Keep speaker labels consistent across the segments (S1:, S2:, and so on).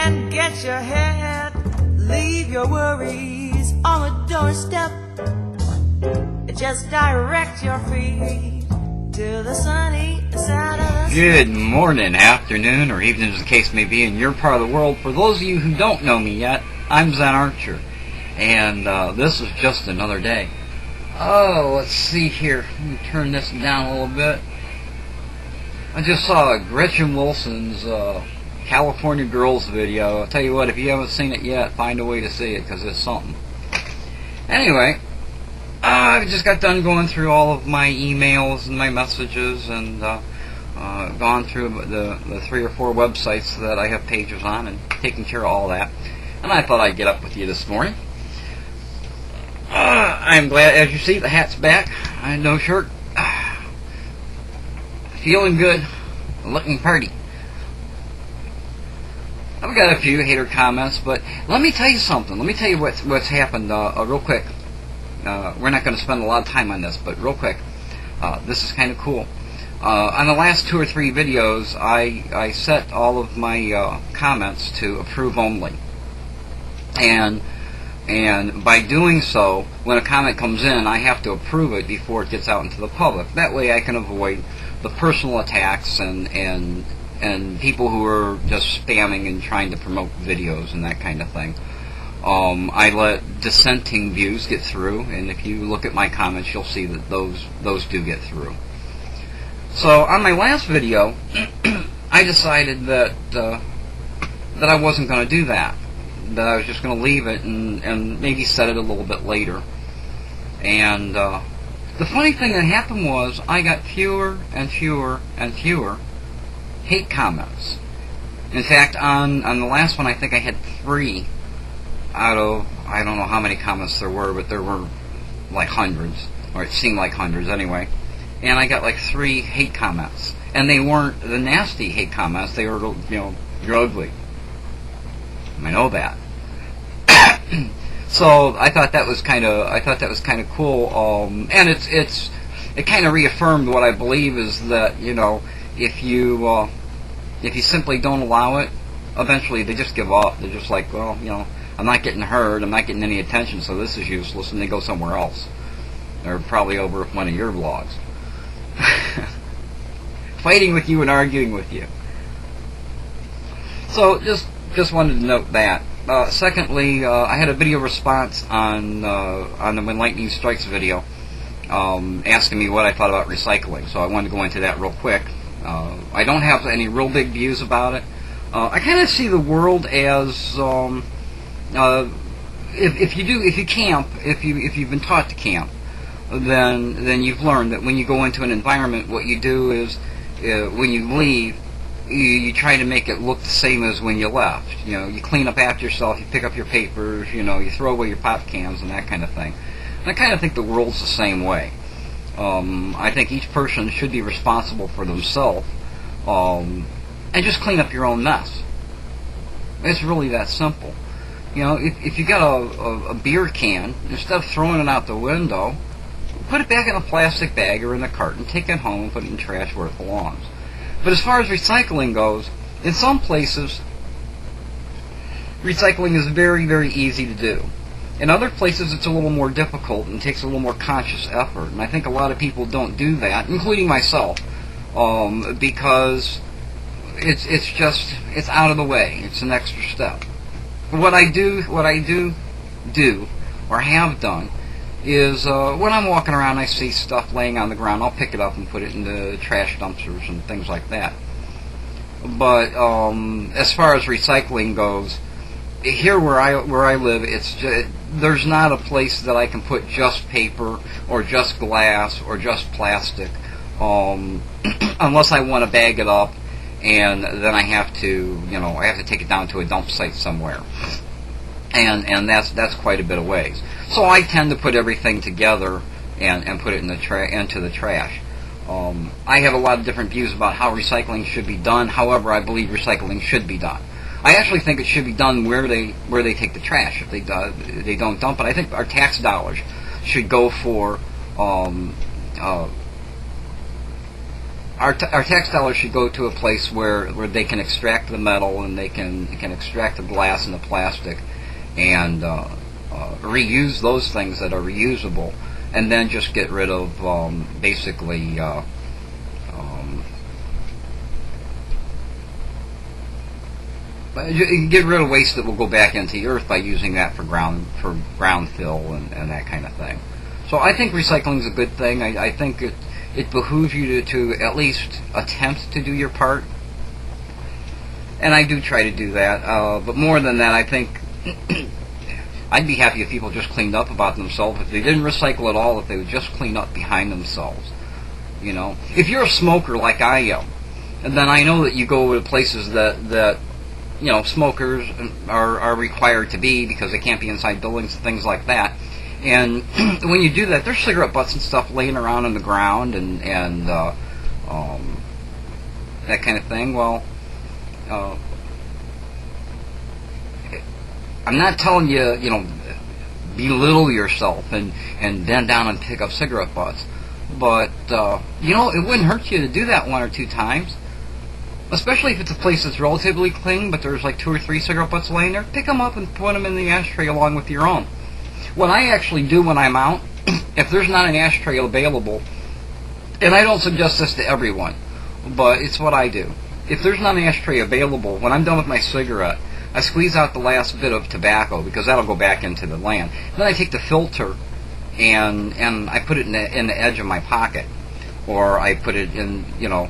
S1: and get your head. Leave your worries on the doorstep. Just direct your feet to the sunny side of the
S2: Good morning, afternoon, or evening as the case may be in your part of the world. For those of you who don't know me yet, I'm Zen Archer, and this is just another day. Oh, let's see here. Let me turn this down a little bit. I just saw Gretchen Wilson's California Girls video. I'll tell you what, if you haven't seen it yet, find a way to see it, because it's something. Anyway, I just got done going through all of my emails and my messages, and gone through the 3 or 4 websites that I have pages on, and taking care of all that. And I thought I'd get up with you this morning. I'm glad, as you see, the hat's back. I had no shirt. Feeling good. Looking pretty. I've got a few hater comments, but let me tell you something. Let me tell you what's happened real quick. We're not going to spend a lot of time on this, but real quick. This is kind of cool. On the last 2 or 3 videos, I set all of my comments to approve only. And by doing so, when a comment comes in, I have to approve it before it gets out into the public. That way I can avoid the personal attacks and people who are just spamming and trying to promote videos and that kind of thing. I let dissenting views get through, and if you look at my comments, you'll see that those do get through. So on my last video, I decided that I wasn't going to do that. That I was just going to leave it and maybe set it a little bit later. And the funny thing that happened was I got fewer and fewer and fewer hate comments. In fact, on the last one, I think I had 3 out of, I don't know how many comments there were, but there were like hundreds, or it seemed like hundreds anyway. And I got like 3 hate comments. And they weren't the nasty hate comments, they were, you're ugly. I know that. So I thought that was kind of cool, and it kind of reaffirmed what I believe is that if you simply don't allow it, eventually they just give up. They're just like, well, I'm not getting heard, I'm not getting any attention, so this is useless, and they go somewhere else. They're probably over one of your blogs, fighting with you and arguing with you. So just wanted to note that. Secondly, I had a video response on the When Lightning Strikes video, asking me what I thought about recycling. So I wanted to go into that real quick. I don't have any real big views about it. I kind of see the world as if you camp, if you've been taught to camp, then you've learned that when you go into an environment, what you do is when you leave, you try to make it look the same as when you left. You clean up after yourself, you pick up your papers, you throw away your pop cans and that kind of thing. And I kind of think the world's the same way. I think each person should be responsible for themselves, and just clean up your own mess. It's really that simple. If you got a beer can, instead of throwing it out the window, put it back in a plastic bag or in a carton, take it home and put it in the trash where it belongs. But as far as recycling goes, in some places, recycling is very, very easy to do. In other places, it's a little more difficult and takes a little more conscious effort. And I think a lot of people don't do that, including myself, because it's out of the way. It's an extra step. What I do or have done is when I'm walking around, I see stuff laying on the ground, I'll pick it up and put it into trash dumpsters and things like that. But as far as recycling goes, here where I live, there's not a place that I can put just paper or just glass or just plastic, unless I want to bag it up, and then I have to take it down to a dump site somewhere. And that's quite a bit of ways. So I tend to put everything together and put it into the trash. I have a lot of different views about how recycling should be done. However, I believe recycling should be done. I actually think it should be done where they take the trash. If they don't dump it, I think our tax dollars should go for our tax dollars should go to a place where they can extract the metal and they can extract the glass and the plastic and reuse those things that are reusable, and then just get rid of basically get rid of waste that will go back into the earth by using that for ground fill and that kind of thing. So I think recycling is a good thing. I think it behooves you to at least attempt to do your part, and I do try to do that. But more than that, I think I'd be happy if people just cleaned up about themselves. If they didn't recycle at all, if they would just clean up behind themselves. You know, if you're a smoker like I am, and then I know that you go to places that you know, smokers are required to be because they can't be inside buildings and things like that. And when you do that, there's cigarette butts and stuff laying around on the ground and that kind of thing. Well, I'm not telling you, you know, belittle yourself and bend down and pick up cigarette butts. But, you know, it wouldn't hurt you to do that 1 or 2 times. Especially if it's a place that's relatively clean, but there's like 2 or 3 cigarette butts laying there. Pick them up and put them in the ashtray along with your own. What I actually do when I'm out, if there's not an ashtray available, and I don't suggest this to everyone, but it's what I do. If there's not an ashtray available, when I'm done with my cigarette, I squeeze out the last bit of tobacco because that'll go back into the land. Then I take the filter and I put it in the edge of my pocket, or I put it in, you know,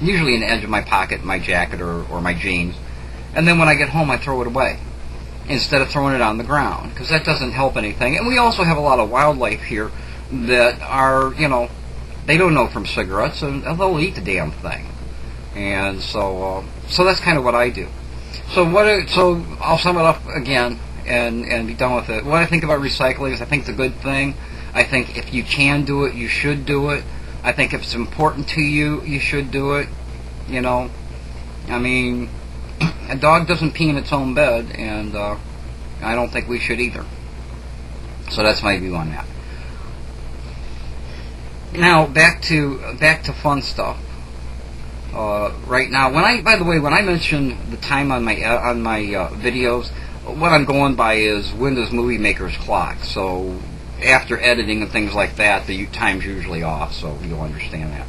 S2: usually in the edge of my pocket, my jacket or my jeans. And then when I get home, I throw it away instead of throwing it on the ground, because that doesn't help anything. And we also have a lot of wildlife here that are, you know, they don't know from cigarettes, and they'll eat the damn thing. And so that's kind of what I do. So I'll sum it up again and be done with it. What I think about recycling is I think it's a good thing. I think if you can do it, you should do it. I think if it's important to you, you should do it. You know, I mean, a dog doesn't pee in its own bed, and I don't think we should either. So that's my view on that. Now back to fun stuff. Right now, by the way, when I mention the time on my videos, what I'm going by is Windows Movie Maker's clock. So after editing and things like that, the time's usually off, so you'll understand that.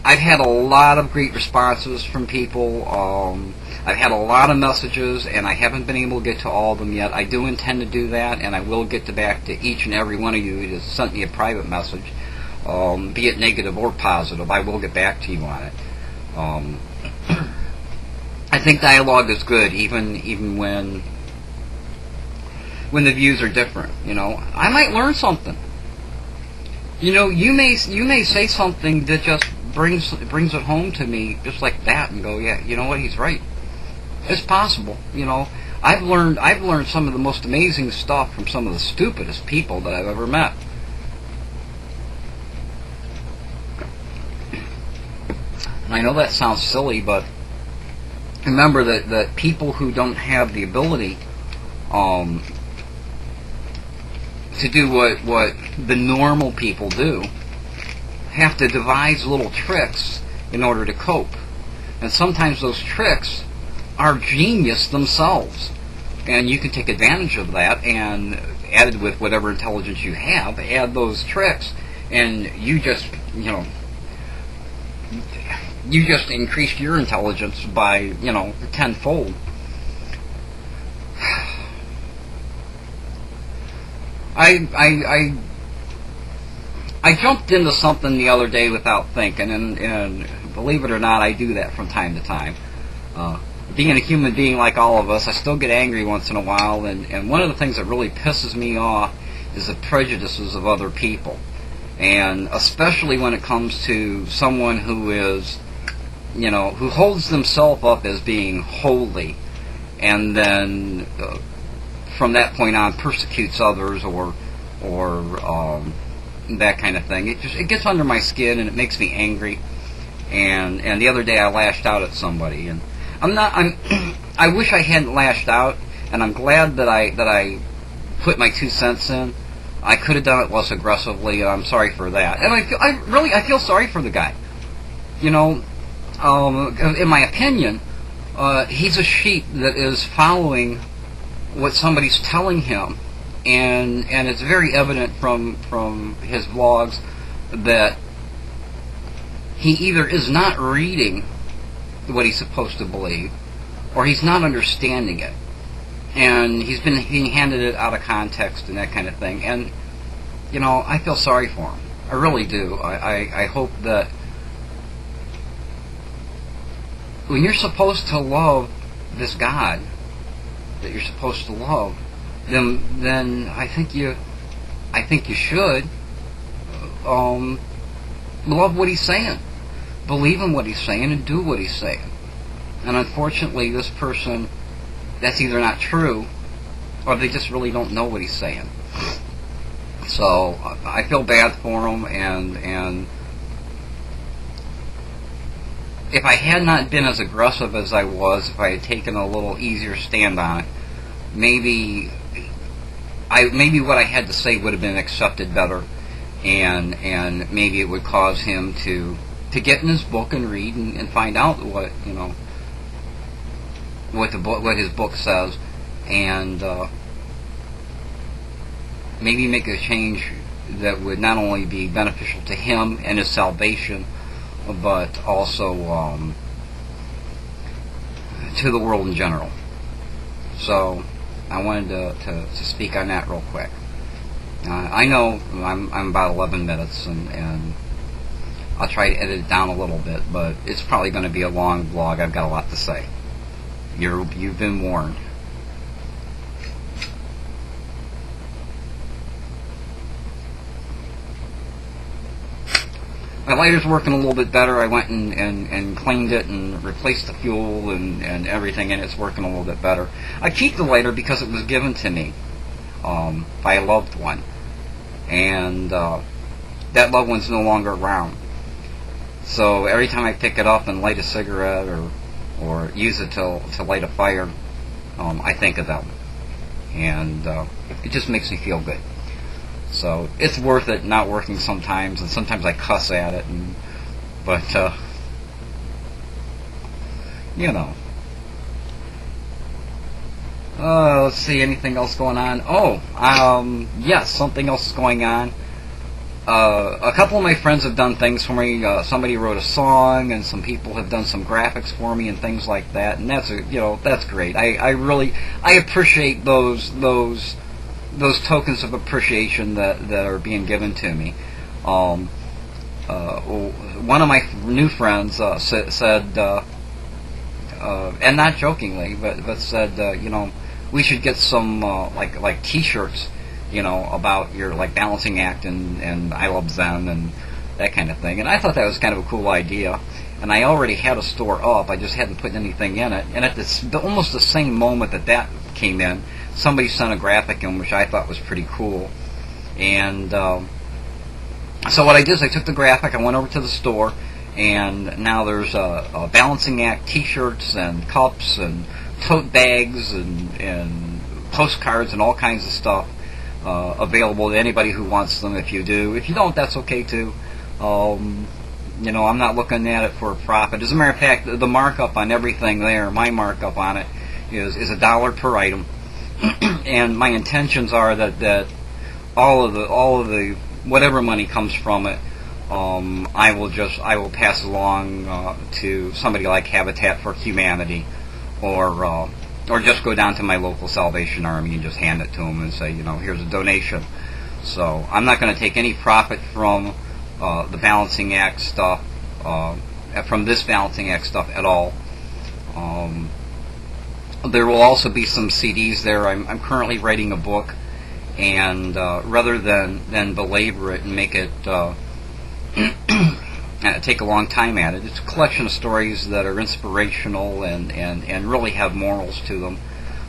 S2: I've had a lot of great responses from people. I've had a lot of messages, and I haven't been able to get to all of them yet. I do intend to do that, and I will get back to each and every one of you who has sent me a private message, be it negative or positive. I will get back to you on it. I think dialogue is good, even when the views are different. You know, I might learn something. You know, you may say something that just brings it home to me just like that, and go, yeah, you know what, he's right. It's possible. You know, I've learned some of the most amazing stuff from some of the stupidest people that I've ever met. And I know that sounds silly, but remember that people who don't have the ability to do what the normal people do have to devise little tricks in order to cope. And sometimes those tricks are genius themselves. And you can take advantage of that, and added with whatever intelligence you have, add those tricks, and you just increased your intelligence by, tenfold. I jumped into something the other day without thinking, and believe it or not, I do that from time to time. Being a human being like all of us, I still get angry once in a while, and one of the things that really pisses me off is the prejudices of other people. And especially when it comes to someone who is, who holds themselves up as being holy, and then from that point on persecutes others or that kind of thing. It gets under my skin, and it makes me angry. And the other day I lashed out at somebody, and I wish I hadn't lashed out, and I'm glad that I put my 2 cents in. I could have done it less aggressively, and I'm sorry for that. And I feel sorry for the guy. you know, in my opinion, he's a sheep that is following what somebody's telling him, and it's very evident from his vlogs that he either is not reading what he's supposed to believe, or he's not understanding it, and he's been being handed it out of context and that kind of thing. And you know, I feel sorry for him. I really do. I hope that when you're supposed to love this God that you're supposed to love, then I think you should love what he's saying, believe in what he's saying, and do what he's saying. And unfortunately, this person, that's either not true, or they just really don't know what he's saying. So I feel bad for him, and if I had not been as aggressive as I was, if I had taken a little easier stand on it, maybe what I had to say would have been accepted better, and maybe it would cause him to get in his book and read and find out what, you know, what his book says, and maybe make a change that would not only be beneficial to him and his salvation, but also to the world in general. So I wanted to speak on that real quick. I know I'm about 11 minutes, and I'll try to edit it down a little bit, but it's probably going to be a long vlog. I've got a lot to say. You've been warned. My lighter's working a little bit better. I went and cleaned it and replaced the fuel and everything, and it's working a little bit better. I keep the lighter because it was given to me by a loved one, and that loved one's no longer around. So every time I pick it up and light a cigarette or use it to light a fire, I think of them, and it just makes me feel good. So it's worth it not working sometimes, and sometimes I cuss at it, but you know. Let's see, anything else going on? Yes, something else is going on. A couple of my friends have done things for me. Somebody wrote a song, and some people have done some graphics for me and things like that, and that's great. I appreciate those tokens of appreciation that are being given to me. One of my new friends said, and not jokingly, but said, you know, we should get some like T-shirts, you know, about your like balancing act and I love Zen and that kind of thing. And I thought that was kind of a cool idea. And I already had a store up. I just hadn't put anything in it. And at almost the same moment that came in, somebody sent a graphic in, which I thought was pretty cool. And so what I did is I took the graphic, I went over to the store, and now there's a balancing act T-shirts and cups and tote bags and postcards and all kinds of stuff available to anybody who wants them. If you do, if you don't, that's okay too. You know, I'm not looking at it for a profit. As a matter of fact, the markup on everything there, my markup on it is $1 per item. And my intentions are that all of the whatever money comes from it, I will pass along to somebody like Habitat for Humanity, or just go down to my local Salvation Army and just hand it to them and say, you know, here's a donation. So I'm not going to take any profit from the balancing act stuff, from this balancing act stuff at all. There will also be some CDs there. I'm currently writing a book, and rather than belabor it and make it take a long time at it, it's a collection of stories that are inspirational and really have morals to them.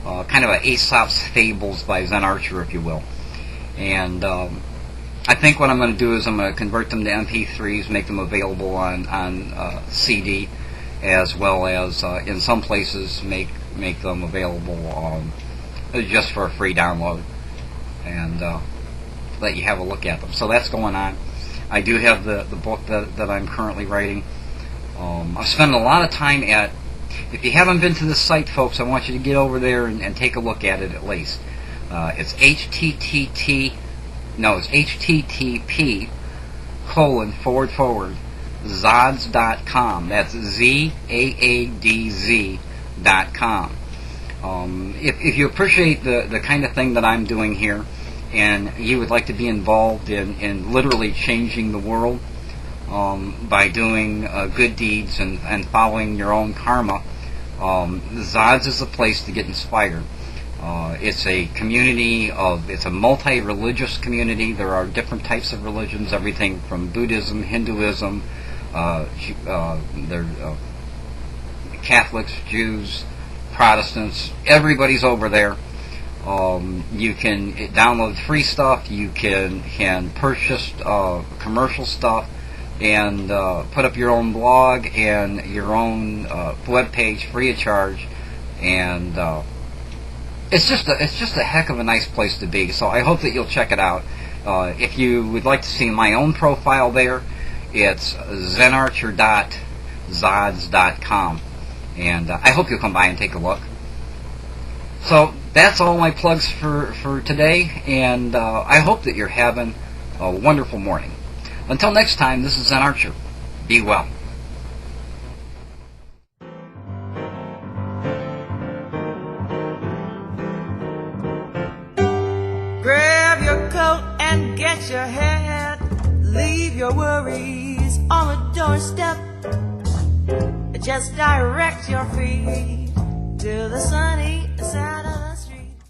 S2: Kind of a Aesop's Fables by Zen Archer, if you will. And I think what I'm going to do is I'm going to convert them to MP3s, make them available on CD, as well as in some places make them available just for a free download, and let you have a look at them. So that's going on. I do have the book that I'm currently writing. I've spent a lot of time at. If you haven't been to the site, folks, I want you to get over there and take a look at it at least. It's http://zods.com. That's ZAADZ.com. If you appreciate the kind of thing that I'm doing here, and you would like to be involved in literally changing the world by doing good deeds and following your own karma, Zods is the place to get inspired. It's a community it's a multi-religious community. There are different types of religions, everything from Buddhism, Hinduism, Catholics, Jews, Protestants. Everybody's over there. You can download free stuff. You can purchase commercial stuff and put up your own blog and your own web page free of charge. And it's just a heck of a nice place to be. So I hope that you'll check it out. If you would like to see my own profile there, it's zenarcher.zods.com. And I hope you'll come by and take a look. So that's all my plugs for today, and I hope that you're having a wonderful morning. Until next time, this is Zen Archer. Be well.
S1: Grab your coat and get your hat. Leave your worries on the doorstep. Just direct your feet to the sunny side.